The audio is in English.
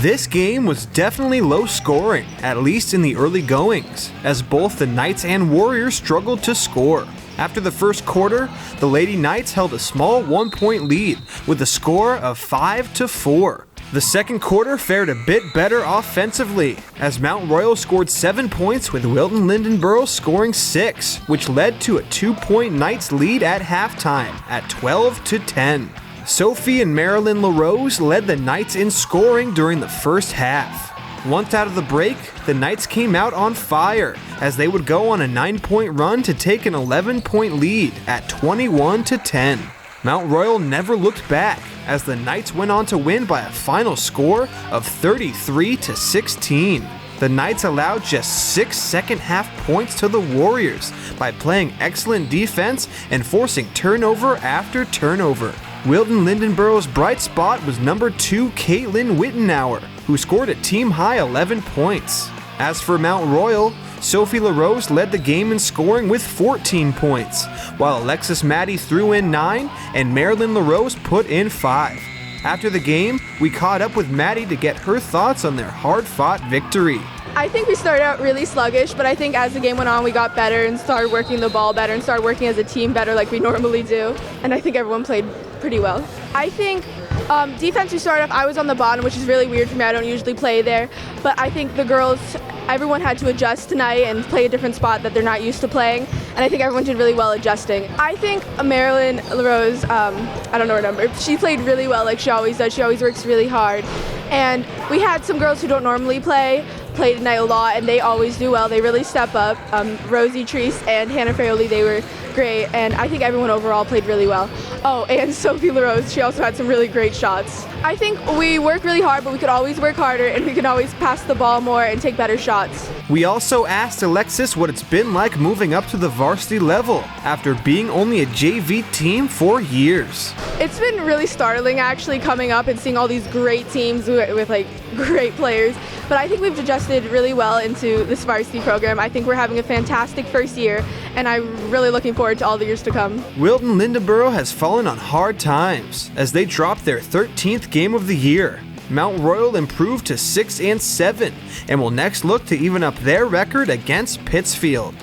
This game was definitely low scoring, at least in the early goings, as both the Knights and Warriors struggled to score. After the first quarter, the Lady Knights held a small 1-point lead with a score of 5-4. The second quarter fared a bit better offensively, as Mount Royal scored 7 points with Wilton-Lyndeborough scoring 6, which led to a 2-point Knights lead at halftime at 12-10. Sophie and Marilyn LaRose led the Knights in scoring during the first half. Once out of the break, the Knights came out on fire as they would go on a 9-point run to take an 11-point lead at 21-10. Mount Royal never looked back as the Knights went on to win by a final score of 33-16. The Knights allowed just 6 second-half points to the Warriors by playing excellent defense and forcing turnover after turnover. Wilton-Lyndeborough's bright spot was number 2 Caitlin Wittenauer, who scored a team-high 11 points. As for Mount Royal, Sophie LaRose led the game in scoring with 14 points, while Alexis Maddie threw in 9 and Marilyn LaRose put in 5. After the game, we caught up with Maddie to get her thoughts on their hard-fought victory. I think we started out really sluggish, but I think as the game went on, we got better and started working the ball better and started working as a team better like we normally do. And I think everyone played pretty well. I think defense, we started off, I was on the bottom, which is really weird for me. I don't usually play there. But I think the girls, everyone had to adjust tonight and play a different spot that they're not used to playing. And I think everyone did really well adjusting. I think Marilyn LaRose, I don't know her number, she played really well like she always does. She always works really hard. And we had some girls who don't normally play tonight a lot, and they always do well. They really step up. Rosie Treese and Hannah Ferroli, they were great, and I think everyone overall played really well. Oh, and Sophie LaRose, she also had some really great shots. I think we work really hard, but we could always work harder, and we could always pass the ball more and take better shots. We also asked Alexis what it's been like moving up to the varsity level after being only a JV team for years. It's been really startling actually coming up and seeing all these great teams with like great players, but I think we've adjusted really well into this varsity program. I think we're having a fantastic first year, and I'm really looking forward to all the years to come. Wilton-Lyndeborough has fallen on hard times as they dropped their 13th game of the year. Mount Royal improved to 6-7 and will next look to even up their record against Pittsfield.